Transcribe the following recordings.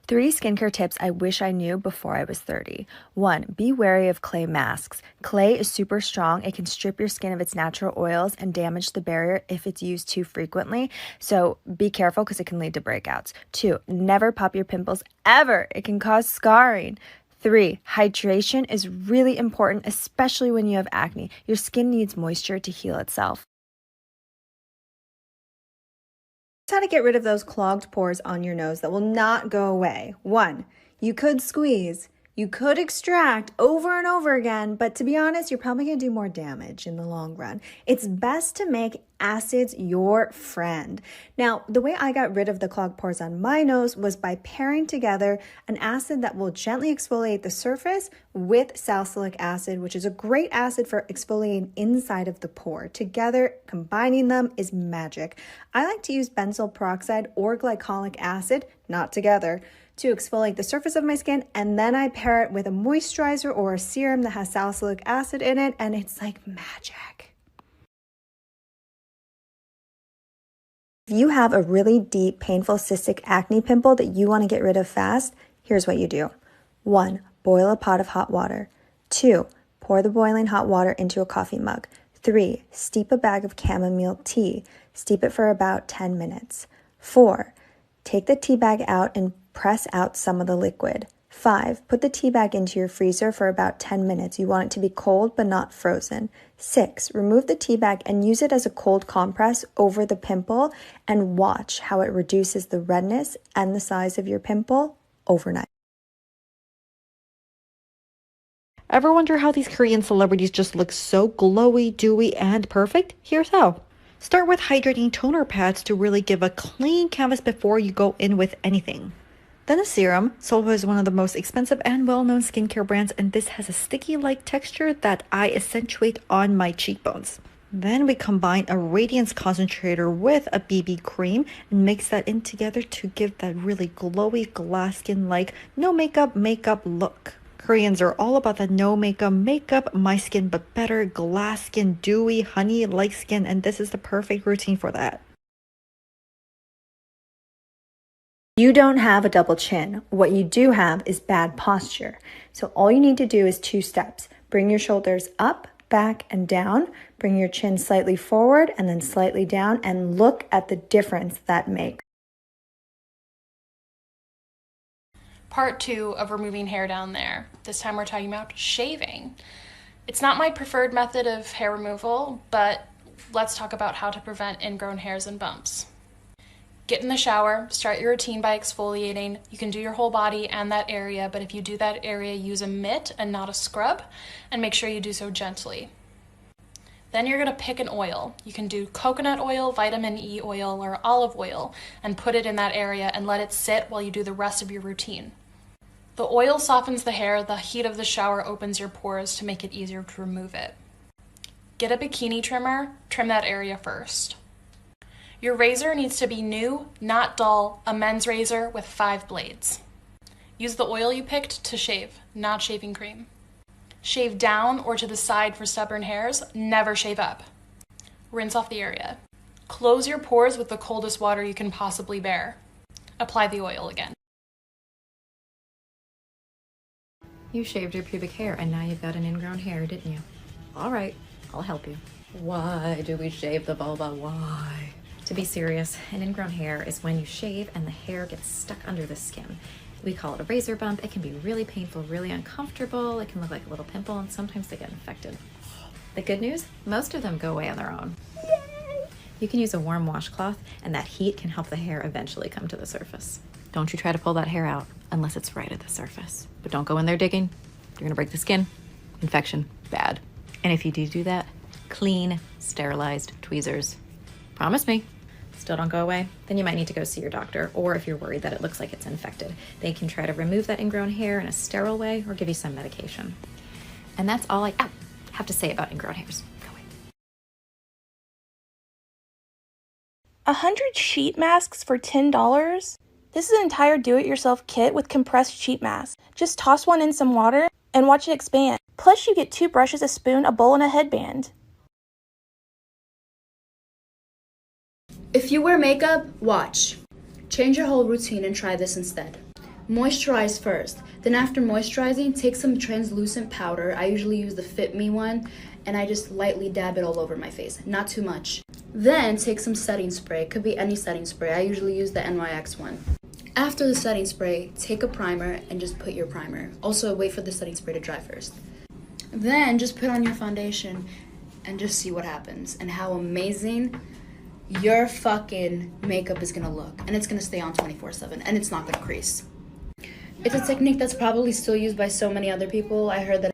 3 skincare tips I wish I knew before I was 30. 1. Be wary of clay masks. Clay is super strong. It can strip your skin of its natural oils and damage the barrier if it's used too frequently. So be careful because it can lead to breakouts. 2. Never pop your pimples ever. It can cause scarring. 3. Hydration is really important, especially when you have acne. Your skin needs moisture to heal itself. How to get rid of those clogged pores on your nose that will not go away. 1, you could squeeze, you could extract over and over again, but to be honest, you're probably going to do more damage in the long run. It's best to make acids your friend. Now, the way I got rid of the clogged pores on my nose was by pairing together an acid that will gently exfoliate the surface with salicylic acid, which is a great acid for exfoliating inside of the pore. Together, combining them is magic. I like to use benzoyl peroxide or glycolic acid, not together, to exfoliate the surface of my skin, and then I pair it with a moisturizer or a serum that has salicylic acid in it, and it's like magic. If you have a really deep, painful cystic acne pimple that you want to get rid of fast, here's what you do. 1, boil a pot of hot water. 2, pour the boiling hot water into a coffee mug. 3, steep a bag of chamomile tea. Steep it for about 10 minutes. 4, take the tea bag out and press out some of the liquid. 5, put the tea bag into your freezer for about 10 minutes. You want it to be cold but not frozen. 6, remove the tea bag and use it as a cold compress over the pimple and watch how it reduces the redness and the size of your pimple overnight. Ever wonder how these Korean celebrities just look so glowy, dewy, and perfect? Here's how. Start with hydrating toner pads to really give a clean canvas before you go in with anything. Then a serum. Solva is one of the most expensive and well-known skincare brands, and this has a sticky-like texture that I accentuate on my cheekbones. Then we combine a radiance concentrator with a BB cream and mix that in together to give that really glowy glass skin-like no makeup look. Koreans are all about that no makeup, my skin but better, glass skin, dewy, honey-like skin, and this is the perfect routine for that. You don't have a double chin. What you do have is bad posture. So all you need to do is 2 steps. Bring your shoulders up, back, and down. Bring your chin slightly forward and then slightly down, and look at the difference that makes. Part 2 of removing hair down there. This time we're talking about shaving. It's not my preferred method of hair removal, but let's talk about how to prevent ingrown hairs and bumps. Get in the shower, start your routine by exfoliating. You can do your whole body and that area, but if you do that area, use a mitt and not a scrub, and make sure you do so gently. Then you're gonna pick an oil. You can do coconut oil, vitamin E oil, or olive oil, and put it in that area and let it sit while you do the rest of your routine. The oil softens the hair, the heat of the shower opens your pores to make it easier to remove it. Get a bikini trimmer, trim that area first. Your razor needs to be new, not dull, a men's razor with 5 blades. Use the oil you picked to shave, not shaving cream. Shave down or to the side for stubborn hairs, never shave up. Rinse off the area. Close your pores with the coldest water you can possibly bear. Apply the oil again. You shaved your pubic hair and now you've got an ingrown hair, didn't you? All right, I'll help you. Why do we shave the vulva? Why? To be serious, an ingrown hair is when you shave and the hair gets stuck under the skin. We call it a razor bump. It can be really painful, really uncomfortable. It can look like a little pimple, and sometimes they get infected. The good news, most of them go away on their own. Yay! You can use a warm washcloth, and that heat can help the hair eventually come to the surface. Don't you try to pull that hair out unless it's right at the surface. But don't go in there digging. You're gonna break the skin. Infection, bad. And if you do that, clean, sterilized tweezers. Promise me. Still don't go away, then you might need to go see your doctor, or if you're worried that it looks like it's infected, they can try to remove that ingrown hair in a sterile way or give you some medication. And that's all I have to say about ingrown hairs. Go away. 100 sheet masks for $10? This is an entire do-it-yourself kit with compressed sheet masks. Just toss one in some water and watch it expand. Plus you get 2 brushes, a spoon, a bowl, and a headband. If you wear makeup, watch. Change your whole routine and try this instead. Moisturize first. Then after moisturizing, take some translucent powder. I usually use the Fit Me one, and I just lightly dab it all over my face, not too much. Then take some setting spray. It could be any setting spray. I usually use the NYX one. After the setting spray, take a primer and just put your primer. Also, wait for the setting spray to dry first. Then just put on your foundation and just see what happens and how amazing your fucking makeup is gonna look. And it's gonna stay on 24/7 and it's not gonna crease. It's a technique that's probably still used by so many other people. I heard that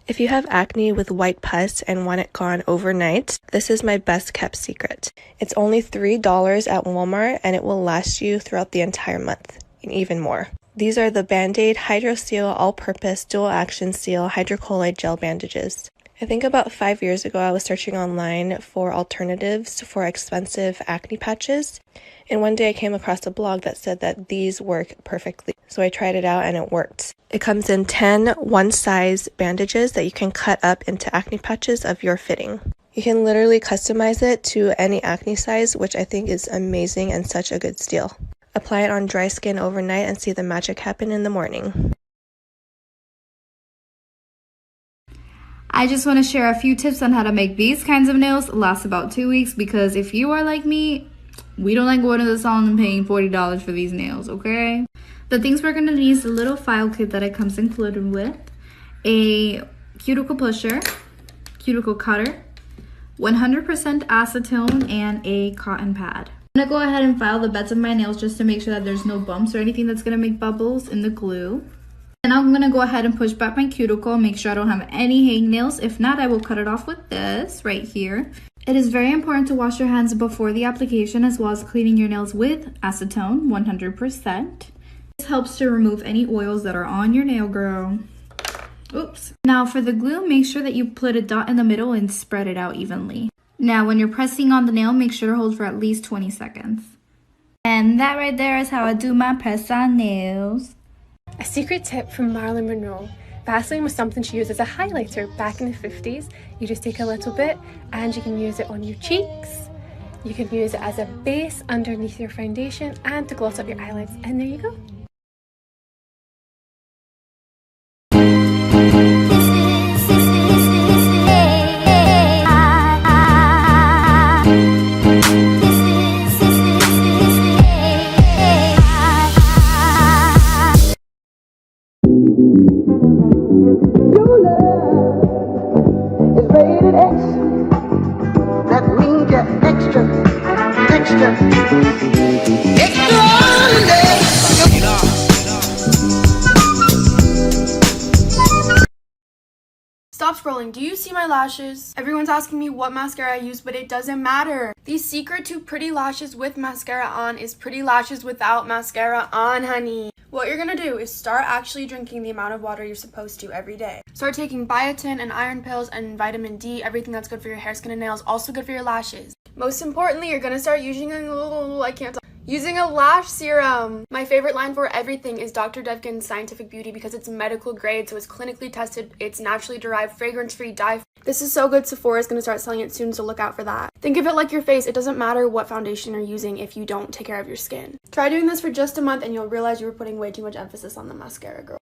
if you have acne with white pus and want it gone overnight, this is my best kept secret. It's only $3 at Walmart and it will last you throughout the entire month and even more. These are the Band-Aid Hydro Seal All-Purpose Dual Action Seal Hydrocolloid Gel Bandages. I think about 5 years ago I was searching online for alternatives for expensive acne patches, and one day I came across a blog that said that these work perfectly. So I tried it out and it worked. It comes in 10 one-size bandages that you can cut up into acne patches of your fitting. You can literally customize it to any acne size, which I think is amazing and such a good steal. Apply it on dry skin overnight and see the magic happen in the morning. I just want to share a few tips on how to make these kinds of nails last about 2 weeks, because if you are like me, we don't like going to the salon and paying $40 for these nails, okay? The things we're going to need is a little file kit that it comes included with, a cuticle pusher, cuticle cutter, 100% acetone, and a cotton pad. I'm going to go ahead and file the beds of my nails just to make sure that there's no bumps or anything that's going to make bubbles in the glue. And I'm going to go ahead and push back my cuticle, make sure I don't have any hangnails. If not, I will cut it off with this right here. It is very important to wash your hands before the application, as well as cleaning your nails with acetone 100%. This helps to remove any oils that are on your nail, girl. Oops. Now for the glue, make sure that you put a dot in the middle and spread it out evenly. Now when you're pressing on the nail, make sure to hold for at least 20 seconds. And that right there is how I do my press-on nails. A secret tip from Marilyn Monroe. Vaseline was something she used as a highlighter back in the 50s. You just take a little bit and you can use it on your cheeks. You can use it as a base underneath your foundation and to gloss up your eyelids. And there you go. Stop scrolling. Do you see my lashes? Everyone's asking me what mascara I use, but it doesn't matter. The secret to pretty lashes with mascara on is pretty lashes without mascara on, honey. What you're gonna do is start actually drinking the amount of water you're supposed to every day. Start taking biotin and iron pills and vitamin D, everything that's good for your hair, skin, and nails, also good for your lashes. Most importantly, you're gonna start using using a lash serum. My favorite line for everything is Dr. Devkin's Scientific Beauty, because it's medical grade, so it's clinically tested, it's naturally derived, fragrance-free, dye. This is so good. Sephora is going to start selling it soon, so look out for that. Think of it like your face. It doesn't matter what foundation you're using if you don't take care of your skin. Try doing this for just a month and you'll realize you were putting way too much emphasis on the mascara, girl.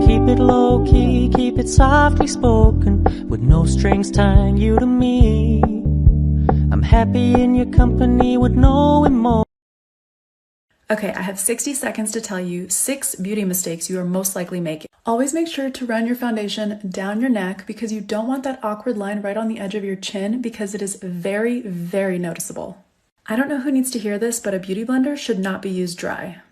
Keep it low key, keep it softly spoken, with no strings tying you to me. I'm happy in your company with no emotion. Okay, I have 60 seconds to tell you 6 beauty mistakes you are most likely making. Always make sure to run your foundation down your neck, because you don't want that awkward line right on the edge of your chin, because it is very, very noticeable. I don't know who needs to hear this, but a beauty blender should not be used dry.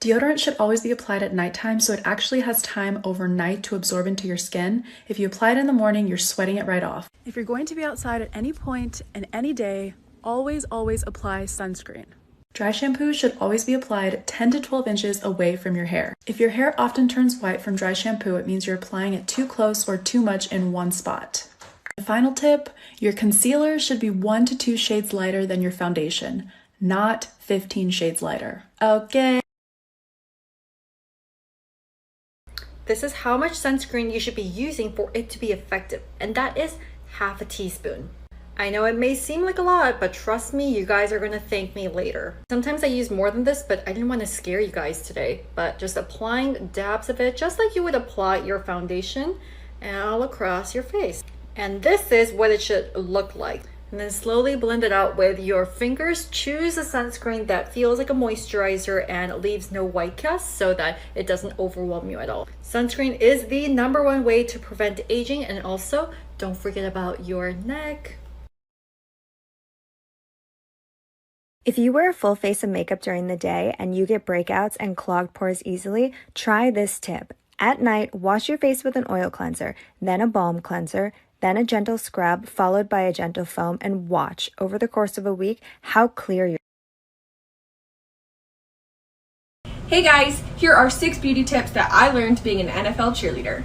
Deodorant should always be applied at nighttime, so it actually has time overnight to absorb into your skin. If you apply it in the morning, you're sweating it right off. If you're going to be outside at any point and any day, always apply sunscreen. Dry shampoo should always be applied 10 to 12 inches away from your hair. If your hair often turns white from dry shampoo, it means you're applying it too close or too much in one spot. The final tip, your concealer should be 1 to 2 shades lighter than your foundation, not 15 shades lighter. Okay. This is how much sunscreen you should be using for it to be effective, and that is half a teaspoon. I know it may seem like a lot, but trust me, you guys are gonna thank me later. Sometimes I use more than this, but I didn't want to scare you guys today. But just applying dabs of it, just like you would apply your foundation, all across your face. And this is what it should look like. And then slowly blend it out with your fingers. Choose a sunscreen that feels like a moisturizer and leaves no white casts so that it doesn't overwhelm you at all. Sunscreen is the #1 way to prevent aging, and also don't forget about your neck. If you wear a full face of makeup during the day and you get breakouts and clogged pores easily, try this tip. At night, wash your face with an oil cleanser, then a balm cleanser, then a gentle scrub, followed by a gentle foam, and watch over the course of a week how clear your. Hey guys, here are 6 beauty tips that I learned being an NFL cheerleader.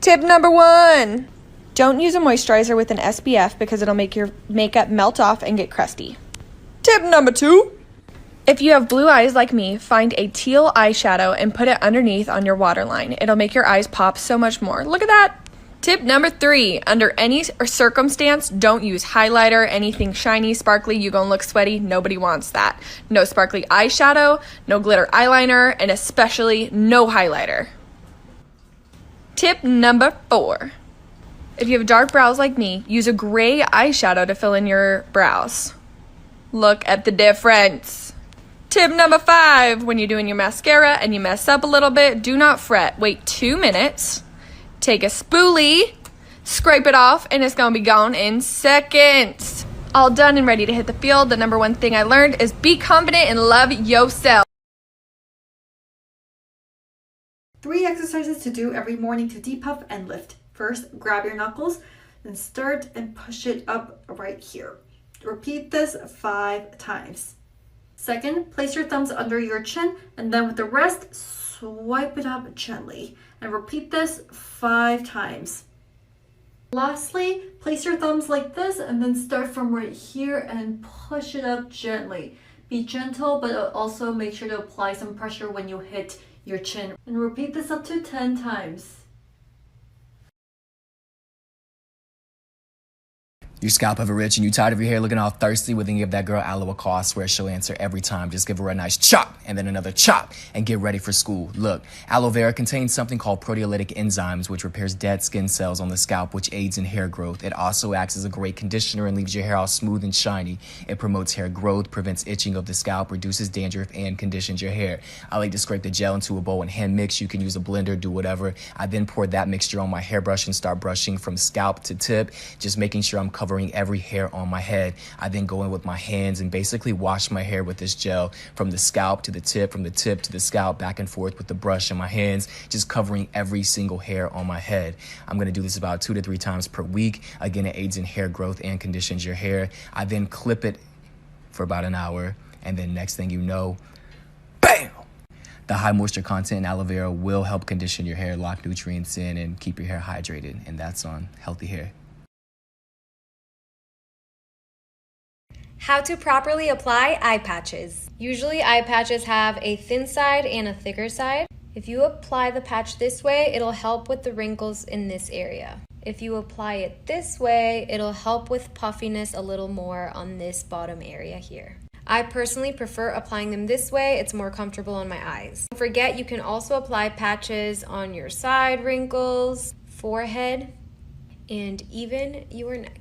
Tip number 1. Don't use a moisturizer with an SPF because it'll make your makeup melt off and get crusty. Tip number 2. If you have blue eyes like me, find a teal eyeshadow and put it underneath on your waterline. It'll make your eyes pop so much more. Look at that. Tip number 3, under any circumstance, don't use highlighter, anything shiny, sparkly, you gonna look sweaty, nobody wants that. No sparkly eyeshadow, no glitter eyeliner, and especially no highlighter. Tip number 4, if you have dark brows like me, use a gray eyeshadow to fill in your brows. Look at the difference. Tip number 5, when you're doing your mascara and you mess up a little bit, do not fret, wait 2 minutes. Take a spoolie, scrape it off, and it's gonna be gone in seconds. All done and ready to hit the field. The #1 thing I learned is be confident and love yourself. 3 exercises to do every morning to depuff and lift. First, grab your knuckles, then start and push it up right here. Repeat this 5 times. Second, place your thumbs under your chin, and then with the rest, swipe it up gently. And repeat this 5 times. Lastly, place your thumbs like this and then start from right here and push it up gently. Be gentle, but also make sure to apply some pressure when you hit your chin. And repeat this up to 10 times. Your scalp ever itch and you tired of your hair looking all thirsty? Well, then give that girl Aloe a call. I swear she'll answer every time. Just give her a nice chop and then another chop and get ready for school. Look, aloe vera contains something called proteolytic enzymes, which repairs dead skin cells on the scalp, which aids in hair growth. It also acts as a great conditioner and leaves your hair all smooth and shiny. It promotes hair growth, prevents itching of the scalp, reduces dandruff, and conditions your hair. I like to scrape the gel into a bowl and hand mix. You can use a blender, do whatever. I then pour that mixture on my hairbrush and start brushing from scalp to tip, just making sure I'm covering every hair on my head. I then go in with my hands and basically wash my hair with this gel from the scalp to the tip, from the tip to the scalp, back and forth with the brush in my hands, just covering every single hair on my head. I'm gonna do this about 2 to 3 times per week. Again, it aids in hair growth and conditions your hair. I then clip it for about an hour, and then next thing you know, bam! The high moisture content in aloe vera will help condition your hair, lock nutrients in, and keep your hair hydrated. And that's on Healthy Hair. How to properly apply eye patches. Usually eye patches have a thin side and a thicker side. If you apply the patch this way, it'll help with the wrinkles in this area. If you apply it this way, it'll help with puffiness a little more on this bottom area here. I personally prefer applying them this way. It's more comfortable on my eyes. Don't forget, you can also apply patches on your side wrinkles, forehead, and even your neck.